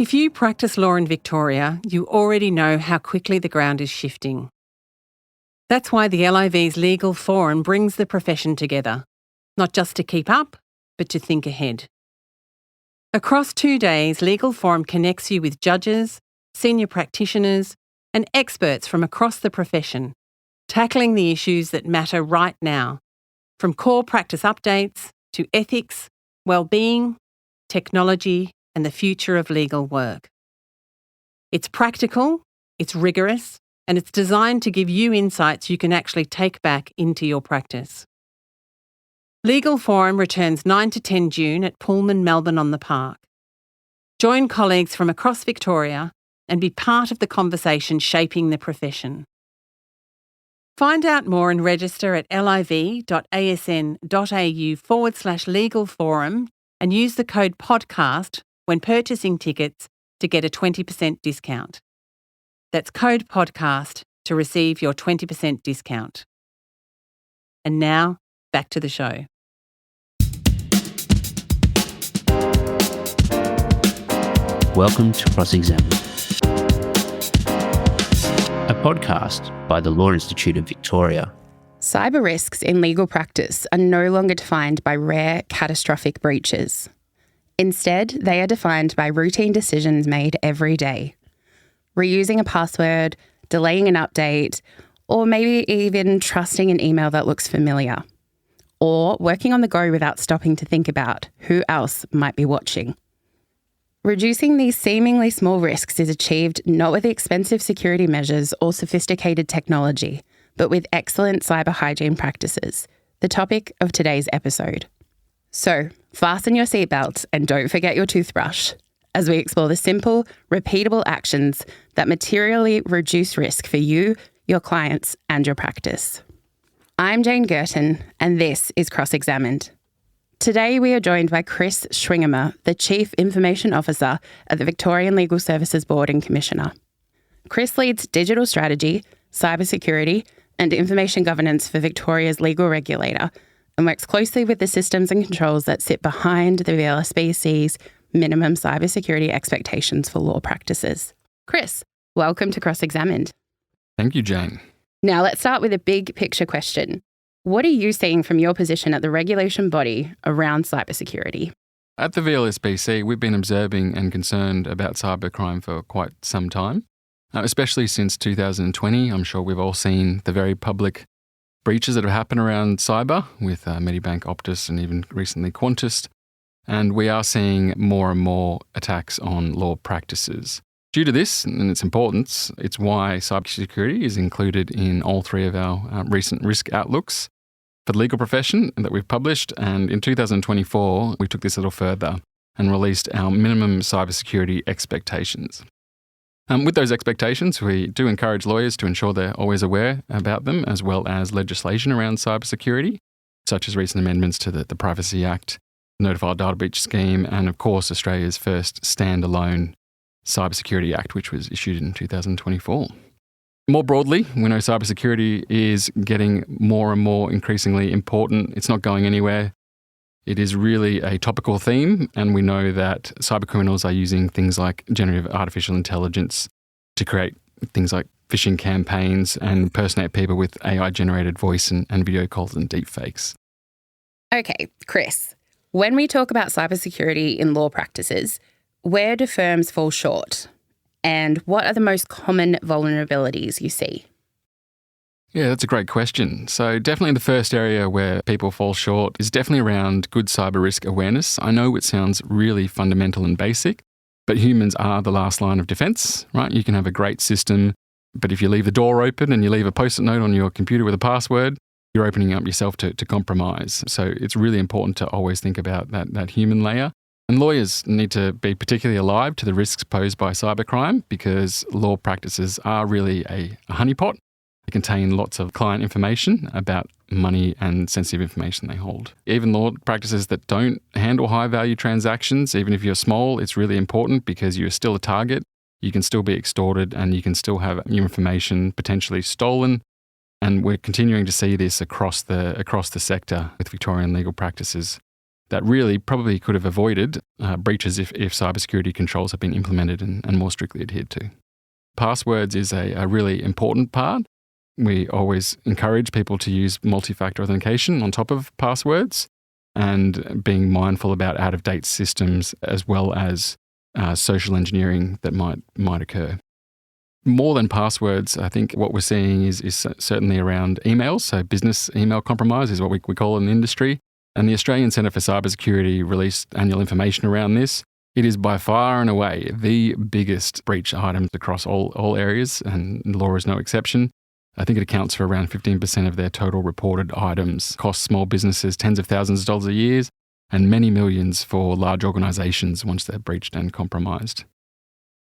If you practice law in Victoria, you already know how quickly the ground is shifting. That's why the LIV's Legal Forum brings the profession together, not just to keep up, but to think ahead. Across 2 days, Legal Forum connects you with judges, senior practitioners, and experts from across the profession, tackling the issues that matter right now, from core practice updates to ethics, well-being, technology, and the future of legal work. It's practical, it's rigorous, and it's designed to give you insights you can actually take back into your practice. Legal Forum returns 9 to 10 June at Pullman, Melbourne on the Park. Join colleagues from across Victoria and be part of the conversation shaping the profession. Find out more and register at liv.asn.au/legal forum and use the code PODCAST when purchasing tickets to get a 20% discount. That's code PODCAST to receive your 20% discount. And now, back to the show. Welcome to Cross-Examine, a podcast by the Law Institute of Victoria. Cyber risks in legal practice are no longer defined by rare, catastrophic breaches. Instead, they are defined by routine decisions made every day. Reusing a password, delaying an update, or maybe even trusting an email that looks familiar. Or working on the go without stopping to think about who else might be watching. Reducing these seemingly small risks is achieved not with expensive security measures or sophisticated technology, but with excellent cyber hygiene practices, the topic of today's episode. So, fasten your seatbelts and don't forget your toothbrush as we explore the simple, repeatable actions that materially reduce risk for you, your clients, and your practice. I'm Jayne Gurton, and this is Cross-Examined. Today we are joined by Chris Schwinghamer, the Chief Information Officer at the Victorian Legal Services Board and Commissioner. Chris leads digital strategy, cybersecurity, and information governance for Victoria's legal regulator and works closely with the systems and controls that sit behind the VLSBC's minimum cybersecurity expectations for law practices. Chris, welcome to Cross-Examined. Thank you, Jayne. Now let's start with a big picture question. What are you seeing from your position at the regulation body around cybersecurity? At the VLSBC, we've been observing and concerned about cybercrime for quite some time, especially since 2020. I'm sure we've all seen the very public breaches that have happened around cyber with Medibank, Optus, and even recently Qantas. And we are seeing more and more attacks on law practices. Due to this and its importance, it's why cybersecurity is included in all three of our recent risk outlooks for the legal profession that we've published. And in 2024, we took this a little further and released our minimum cybersecurity expectations. With those expectations, we do encourage lawyers to ensure they're always aware about them, as well as legislation around cybersecurity, such as recent amendments to the Privacy Act, Notified Data Breach Scheme, and of course, Australia's first standalone Cybersecurity Act, which was issued in 2024. More broadly, we know cybersecurity is getting more and more increasingly important. It's not going anywhere. It is really a topical theme, and we know that cybercriminals are using things like generative artificial intelligence to create things like phishing campaigns and impersonate people with AI-generated voice and video calls and deepfakes. Okay, Chris, when we talk about cybersecurity in law practices, where do firms fall short? And what are the most common vulnerabilities you see? Yeah, that's a great question. So definitely the first area where people fall short is definitely around good cyber risk awareness. I know it sounds really fundamental and basic, but humans are the last line of defense, right? You can have a great system, but if you leave the door open and you leave a post-it note on your computer with a password, you're opening up yourself to compromise. So it's really important to always think about that human layer. And lawyers need to be particularly alive to the risks posed by cybercrime because law practices are really a honeypot. They contain lots of client information about money and sensitive information they hold. Even law practices that don't handle high-value transactions, even if you're small, it's really important because you're still a target. You can still be extorted and you can still have your information potentially stolen. And we're continuing to see this across the sector with Victorian legal practices. that really probably could have avoided breaches if cybersecurity controls have been implemented and more strictly adhered to. Passwords is a really important part. We always encourage people to use multi-factor authentication on top of passwords and being mindful about out-of-date systems as well as social engineering that might occur. More than passwords, I think what we're seeing is certainly around emails. So business email compromise is what we call it in the industry. And the Australian Centre for Cybersecurity released annual information around this. It is by far and away the biggest breach item across all areas, and law is no exception. I think it accounts for around 15% of their total reported items, costs small businesses tens of thousands of dollars a year, and many millions for large organisations once they're breached and compromised.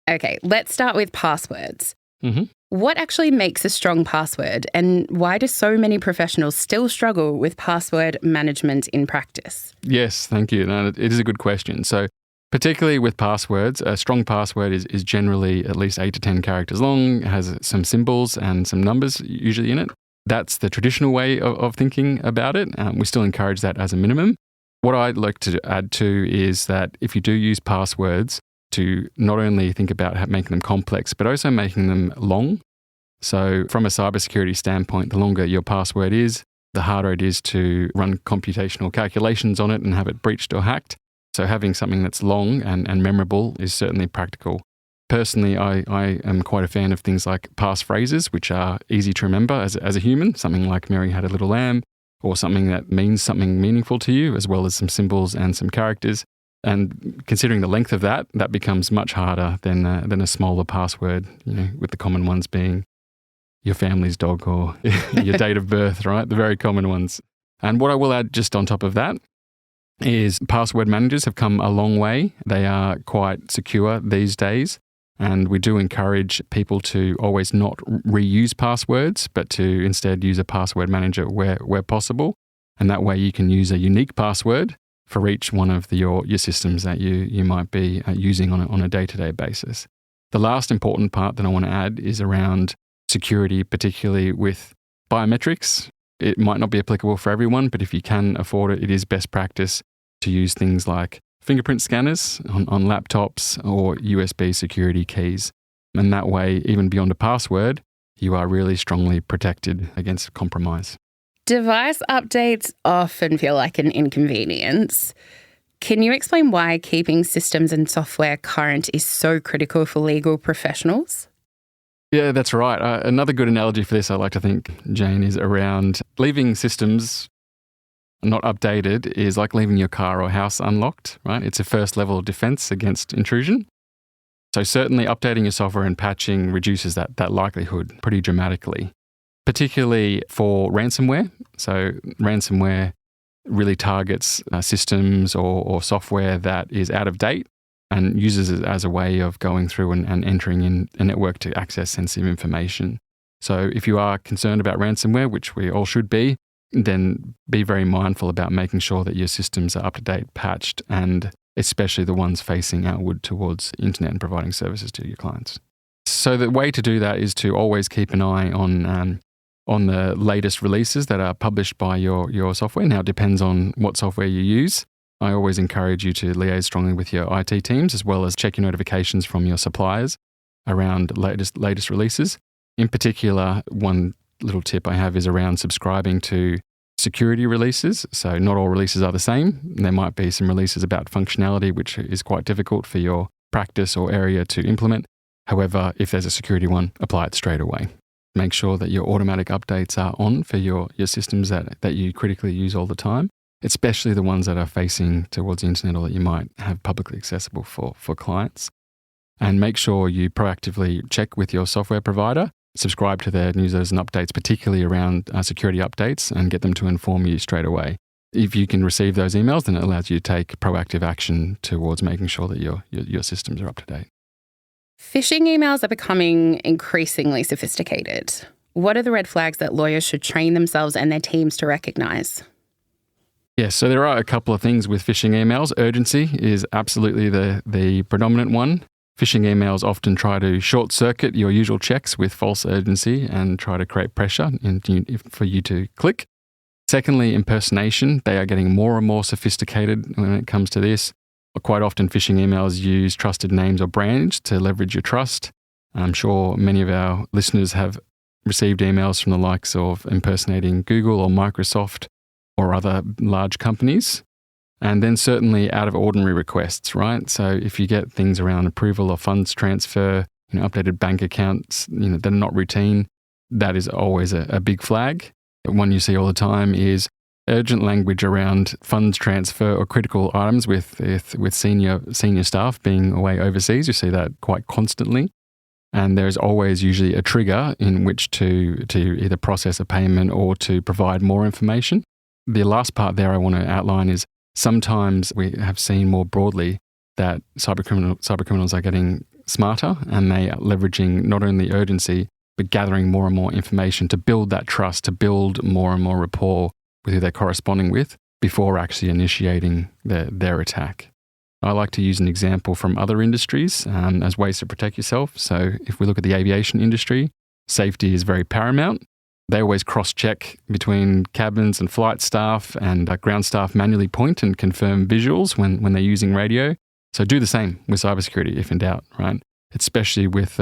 Okay, let's start with passwords. Mm-hmm. What actually makes a strong password, and why do so many professionals still struggle with password management in practice? Yes, thank you. No, it is a good question. So particularly with passwords, a strong password is generally at least 8 to 10 characters long, has some symbols and some numbers usually in it. That's the traditional way of thinking about it. We still encourage that as a minimum. What I'd like to add to is that if you do use passwords, to not only think about making them complex, but also making them long. So from a cybersecurity standpoint, the longer your password is, the harder it is to run computational calculations on it and have it breached or hacked. So having something that's long and memorable is certainly practical. Personally, I am quite a fan of things like passphrases, which are easy to remember as a human, something like Mary had a little lamb, or something that means something meaningful to you, as well as some symbols and some characters. And considering the length of that becomes much harder than a smaller password, with the common ones being your family's dog or your date of birth, right? The very common ones. And what I will add just on top of that is password managers have come a long way. They are quite secure these days. And we do encourage people to always not reuse passwords, but to instead use a password manager where possible. And that way you can use a unique password for each one of your systems that you might be using on a day-to-day basis. The last important part that I want to add is around security, particularly with biometrics. It might not be applicable for everyone, but if you can afford it, it is best practice to use things like fingerprint scanners on laptops or USB security keys. And that way, even beyond a password, you are really strongly protected against compromise. Device updates often feel like an inconvenience. Can you explain why keeping systems and software current is so critical for legal professionals? Yeah, that's right. Another good analogy for this, I like to think, Jayne, is around leaving systems not updated is like leaving your car or house unlocked, right? It's a first level of defense against intrusion. So certainly updating your software and patching reduces that likelihood pretty dramatically, particularly for ransomware. So ransomware really targets systems or software that is out of date and uses it as a way of going through and entering in a network to access sensitive information. So if you are concerned about ransomware, which we all should be, then be very mindful about making sure that your systems are up to date, patched, and especially the ones facing outward towards internet and providing services to your clients. So the way to do that is to always keep an eye on the latest releases that are published by your software. Now, it depends on what software you use. I always encourage you to liaise strongly with your IT teams, as well as check your notifications from your suppliers around latest releases. In particular, one little tip I have is around subscribing to security releases. So not all releases are the same. There might be some releases about functionality, which is quite difficult for your practice or area to implement. However, if there's a security one, apply it straight away. Make sure that your automatic updates are on for your systems that you critically use all the time, especially the ones that are facing towards the internet or that you might have publicly accessible for clients. And make sure you proactively check with your software provider, subscribe to their newsletters and updates, particularly around security updates, and get them to inform you straight away. If you can receive those emails, then it allows you to take proactive action towards making sure that your systems are up to date. Phishing emails are becoming increasingly sophisticated. What are the red flags that lawyers should train themselves and their teams to recognise? Yes, so there are a couple of things with phishing emails. Urgency is absolutely the predominant one. Phishing emails often try to short-circuit your usual checks with false urgency and try to create pressure for you to click. Secondly, impersonation. They are getting more and more sophisticated when it comes to this. Quite often, phishing emails use trusted names or brands to leverage your trust. I'm sure many of our listeners have received emails from the likes of impersonating Google or Microsoft or other large companies. And then certainly out of ordinary requests, right? So if you get things around approval of funds transfer, updated bank accounts, that are not routine, that is always a big flag. One you see all the time is urgent language around funds transfer or critical items with senior staff being away overseas. You see that quite constantly. And there's always usually a trigger in which to either process a payment or to provide more information. The last part there I want to outline is sometimes we have seen more broadly that cybercriminals are getting smarter, and they are leveraging not only urgency, but gathering more and more information to build that trust, to build more and more rapport with who they're corresponding with before actually initiating their attack. I like to use an example from other industries as ways to protect yourself. So if we look at the aviation industry, safety is very paramount. They always cross-check between cabins and flight staff, and ground staff manually point and confirm visuals when they're using radio. So do the same with cybersecurity if in doubt, right? Especially with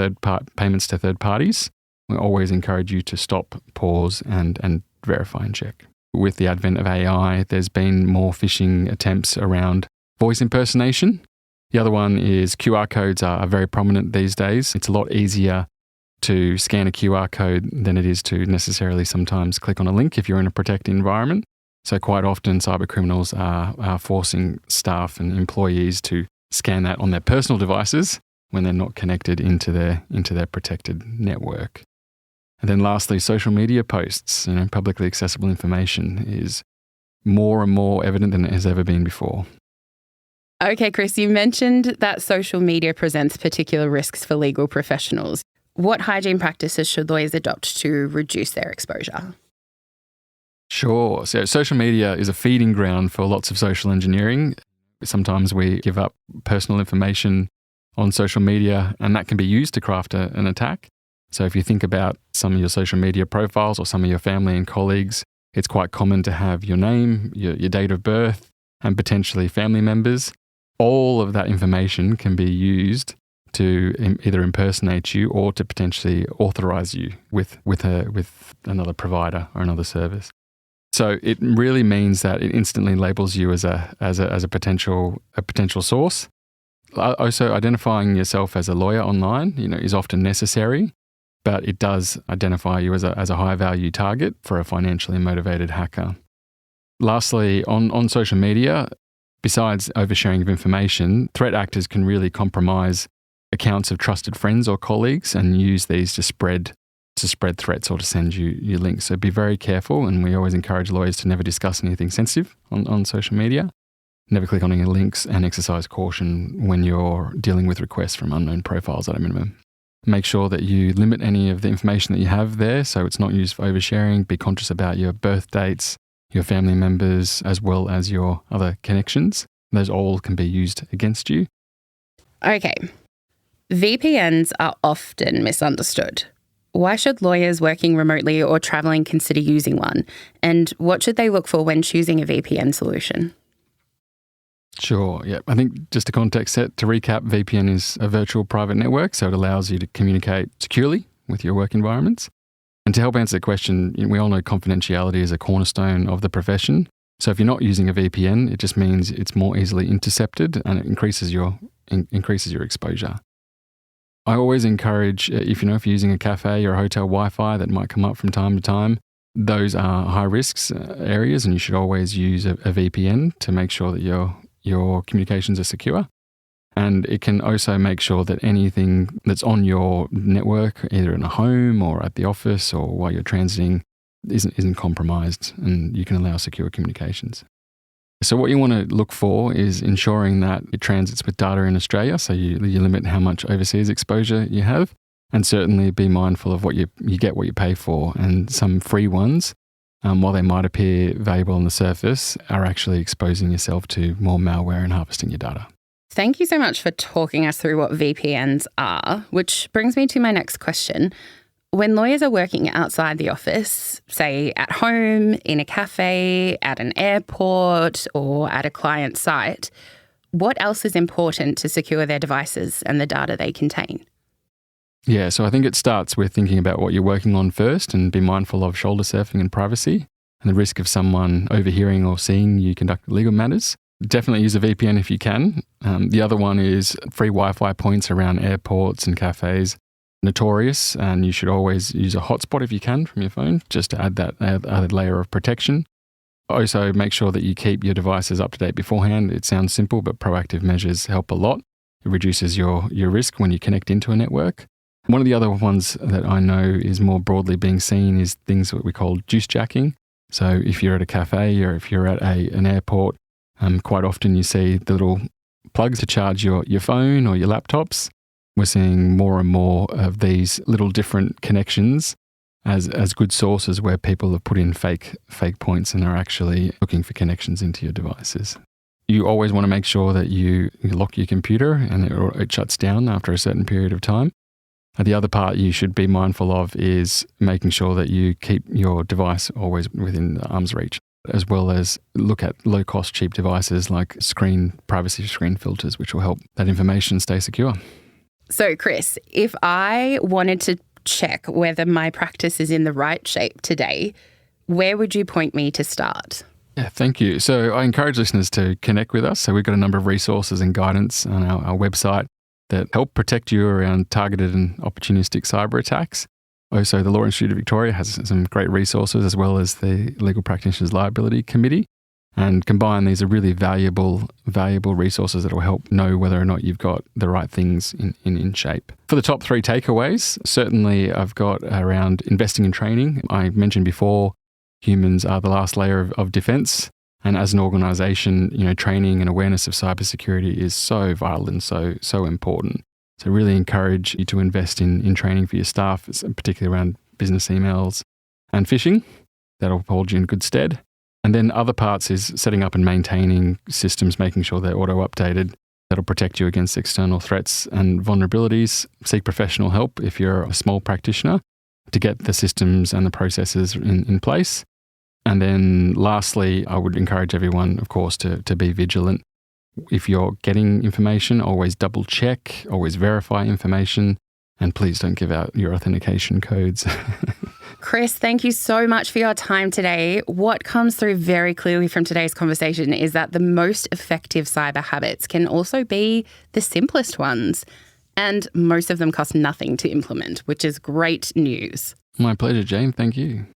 payments to third parties. We always encourage you to stop, pause, and verify and check. With the advent of AI, there's been more phishing attempts around voice impersonation. The other one is QR codes are very prominent these days. It's a lot easier to scan a QR code than it is to necessarily sometimes click on a link if you're in a protected environment. So quite often cyber criminals are forcing staff and employees to scan that on their personal devices when they're not connected into their protected network. And then lastly, social media posts, publicly accessible information is more and more evident than it has ever been before. Okay, Chris, you mentioned that social media presents particular risks for legal professionals. What hygiene practices should lawyers adopt to reduce their exposure? Sure. So social media is a feeding ground for lots of social engineering. Sometimes we give up personal information on social media, and that can be used to craft an attack. So if you think about some of your social media profiles or some of your family and colleagues, it's quite common to have your name, your date of birth, and potentially family members. All of that information can be used to either impersonate you or to potentially authorize you with another provider or another service. So it really means that it instantly labels you as a potential source. Also, identifying yourself as a lawyer online, is often necessary, but it does identify you as a high value target for a financially motivated hacker. Lastly, on social media, besides oversharing of information, threat actors can really compromise accounts of trusted friends or colleagues and use these to spread threats or to send you links. So be very careful, and we always encourage lawyers to never discuss anything sensitive on social media. Never click on any links, and exercise caution when you're dealing with requests from unknown profiles at a minimum. Make sure that you limit any of the information that you have there so it's not used for oversharing. Be conscious about your birth dates, your family members, as well as your other connections. Those all can be used against you. Okay. VPNs are often misunderstood. Why should lawyers working remotely or travelling consider using one? And what should they look for when choosing a VPN solution? Sure, yeah. I think just a context set to recap, VPN is a virtual private network, so it allows you to communicate securely with your work environments. And to help answer the question, we all know confidentiality is a cornerstone of the profession. So if you're not using a VPN, it just means it's more easily intercepted and it increases your exposure. I always encourage, if you're using a cafe or a hotel Wi-Fi that might come up from time to time, those are high risks areas, and you should always use a VPN to make sure that your communications are secure. And it can also make sure that anything that's on your network, either in a home or at the office or while you're transiting, isn't compromised, and you can allow secure communications. So what you want to look for is ensuring that it transits with data in Australia, so you limit how much overseas exposure you have, and certainly be mindful of what you get what you pay for. And some free ones, while they might appear valuable on the surface, are actually exposing yourself to more malware and harvesting your data. Thank you so much for talking us through what VPNs are, which brings me to my next question. When lawyers are working outside the office, say at home, in a cafe, at an airport, or at a client site, what else is important to secure their devices and the data they contain? Yeah, so I think it starts with thinking about what you're working on first and be mindful of shoulder surfing and privacy and the risk of someone overhearing or seeing you conduct legal matters. Definitely use a VPN if you can. The other one is free Wi-Fi points around airports and cafes. Notorious, and you should always use a hotspot if you can from your phone, just to add that added layer of protection. Also, make sure that you keep your devices up to date beforehand. It sounds simple, but proactive measures help a lot. It reduces your risk when you connect into a network. One of the other ones that I know is more broadly being seen is things that we call juice jacking. So if you're at a cafe or if you're at an airport, quite often you see the little plugs to charge your phone or your laptops. We're seeing more and more of these little different connections as good sources where people have put in fake points and are actually looking for connections into your devices. You always want to make sure that you lock your computer and it shuts down after a certain period of time. The other part you should be mindful of is making sure that you keep your device always within arm's reach, as well as look at low-cost, cheap devices like privacy screen filters, which will help that information stay secure. So, Chris, if I wanted to check whether my practice is in the right shape today, where would you point me to start? Yeah, thank you. So I encourage listeners to connect with us. So we've got a number of resources and guidance on our website that help protect you around targeted and opportunistic cyber attacks. Also, the Law Institute of Victoria has some great resources, as well as the Legal Practitioners Liability Committee. And combined, these are really valuable resources that will help know whether or not you've got the right things in shape. For the top 3 takeaways, certainly I've got around investing in training. I mentioned before, humans are the last layer of defense. And as an organisation, training and awareness of cybersecurity is so vital and so important. So really encourage you to invest in training for your staff, particularly around business emails and phishing. That'll hold you in good stead. And then other parts is setting up and maintaining systems, making sure they're auto-updated. That'll protect you against external threats and vulnerabilities. Seek professional help if you're a small practitioner to get the systems and the processes in place. And then lastly, I would encourage everyone, of course, to be vigilant. If you're getting information, always double check, always verify information, and please don't give out your authentication codes. Chris, thank you so much for your time today. What comes through very clearly from today's conversation is that the most effective cyber habits can also be the simplest ones, and most of them cost nothing to implement, which is great news. My pleasure, Jayne. Thank you.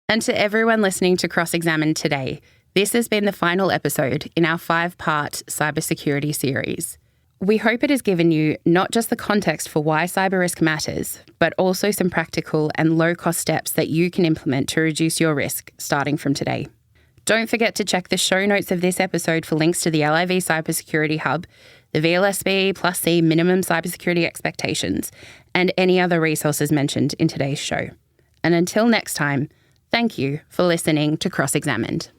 And to everyone listening to Cross-Examine today, this has been the final episode in our 5-part cybersecurity series. We hope it has given you not just the context for why cyber risk matters, but also some practical and low-cost steps that you can implement to reduce your risk starting from today. Don't forget to check the show notes of this episode for links to the LIV Cybersecurity Hub, the VLSB+C minimum cybersecurity expectations, and any other resources mentioned in today's show. And until next time, thank you for listening to Cross-Examined.